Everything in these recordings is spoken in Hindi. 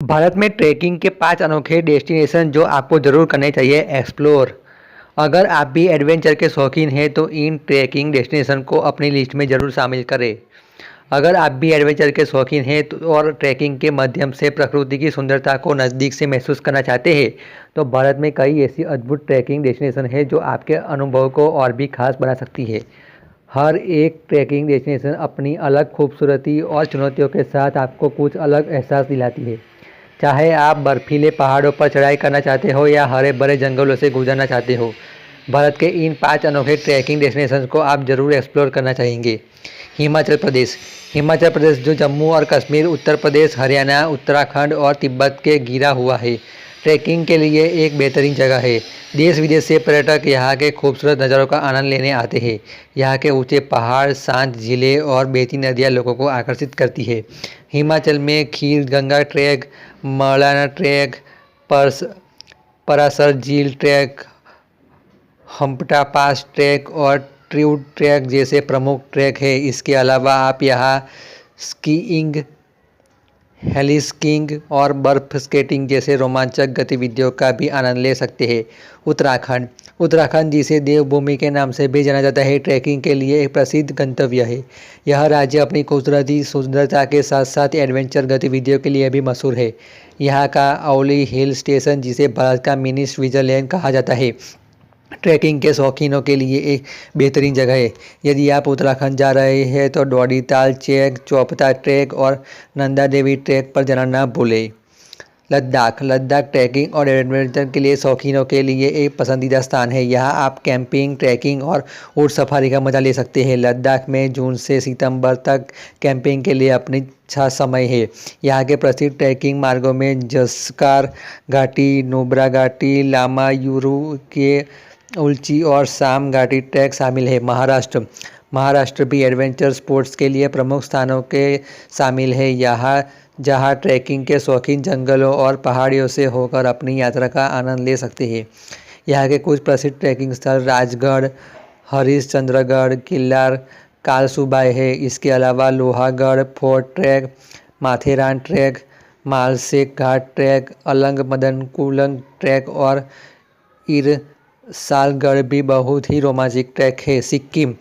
भारत में ट्रैकिंग के 5 अनोखे डेस्टिनेशन जो आपको ज़रूर करने चाहिए एक्सप्लोर। अगर आप भी एडवेंचर के शौकीन हैं तो इन ट्रैकिंग डेस्टिनेशन को अपनी लिस्ट में ज़रूर शामिल करें। अगर आप भी एडवेंचर के शौकीन हैं तो और ट्रैकिंग के माध्यम से प्रकृति की सुंदरता को नज़दीक से महसूस करना चाहते हैं तो भारत में कई ऐसी अद्भुत ट्रैकिंग डेस्टिनेशन है जो आपके अनुभव को और भी खास बना सकती है। हर एक ट्रैकिंग डेस्टिनेशन अपनी अलग खूबसूरती और चुनौतियों के साथ आपको कुछ अलग एहसास दिलाती है। चाहे आप बर्फीले पहाड़ों पर चढ़ाई करना चाहते हो या हरे भरे जंगलों से गुजरना चाहते हो, भारत के इन 5 अनोखे ट्रैकिंग डेस्टिनेशंस को आप ज़रूर एक्सप्लोर करना चाहेंगे। हिमाचल प्रदेश। हिमाचल प्रदेश जो जम्मू और कश्मीर, उत्तर प्रदेश, हरियाणा, उत्तराखंड और तिब्बत के घिरा हुआ है, ट्रैकिंग के लिए एक बेहतरीन जगह है। देश विदेश से पर्यटक यहाँ के खूबसूरत नज़ारों का आनंद लेने आते हैं। यहाँ के ऊंचे पहाड़, शांत झीलें और बहती नदियाँ लोगों को आकर्षित करती है। हिमाचल में खीर गंगा ट्रैक, मौलाना ट्रैक, परासर झील ट्रैक, हम्पटा पास ट्रैक और ट्रिउड ट्रैक जैसे प्रमुख ट्रैक है। इसके अलावा आप यहाँ स्कीइंग, हेलीस्कीइंग और बर्फ स्केटिंग जैसे रोमांचक गतिविधियों का भी आनंद ले सकते हैं। उत्तराखंड। उत्तराखंड जिसे देवभूमि के नाम से भी जाना जाता है, ट्रैकिंग के लिए एक प्रसिद्ध गंतव्य है। यह राज्य अपनी खूबसूरती सुंदरता के साथ साथ एडवेंचर गतिविधियों के लिए भी मशहूर है। यहाँ का औली हिल स्टेशन जिसे भारत का मिनी स्विट्जरलैंड कहा जाता है, ट्रैकिंग के शौकीनों के लिए एक बेहतरीन जगह है। यदि आप उत्तराखंड जा रहे हैं तो डोडी ताल ट्रैक, चौपता ट्रैक और नंदा देवी ट्रैक पर जाना न भूलें। लद्दाख। लद्दाख ट्रैकिंग और एडवेंचर के लिए शौकीनों के लिए एक पसंदीदा स्थान है। यहाँ आप कैंपिंग, ट्रैकिंग और ऊँट सफारी का मजा ले सकते हैं। लद्दाख में जून से सितंबर तक कैंपिंग के लिए अपनी अच्छा समय है। यहाँ के प्रसिद्ध ट्रैकिंग मार्गों में जस्कार घाटी, नुब्रा घाटी, लामा यूरू के उल्ची और साम घाटी ट्रैक शामिल है। महाराष्ट्र। महाराष्ट्र भी एडवेंचर स्पोर्ट्स के लिए प्रमुख स्थानों के शामिल है। यहाँ जहाँ ट्रैकिंग के शौकीन जंगलों और पहाड़ियों से होकर अपनी यात्रा का आनंद ले सकते हैं। यहाँ के कुछ प्रसिद्ध ट्रैकिंग स्थल राजगढ़, हरिश्चंद्रगढ़, किल्लार, कालसुबाई है। इसके अलावा Lohagad fort trek, Matheran trek, Malshej Ghat trek, Alang Madankulang trek और इरसालगढ़ भी बहुत ही रोमांचक ट्रैक है। सिक्किम।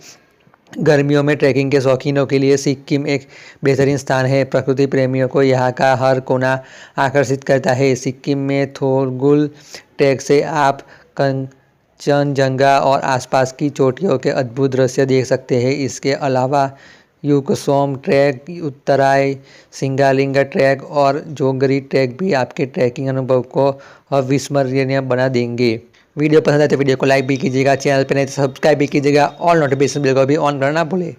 गर्मियों में ट्रैकिंग के शौकीनों के लिए सिक्किम एक बेहतरीन स्थान है। प्रकृति प्रेमियों को यहाँ का हर कोना आकर्षित करता है। सिक्किम में थोरगुल ट्रैक से आप कंचनजंगा और आसपास की चोटियों के अद्भुत दृश्य देख सकते हैं। इसके अलावा युकसोम ट्रैक, उत्तराई सिंगालिंगा ट्रैक और जोगरी ट्रैक भी आपके ट्रैकिंग अनुभव को अविस्मरणीय बना देंगे। वीडियो पसंद आए तो वीडियो को लाइक भी कीजिएगा, चैनल पर नहीं तो सब्सक्राइब भी कीजिएगा और नोटिफिकेशन बेल को भी ऑन करना ना भूलें।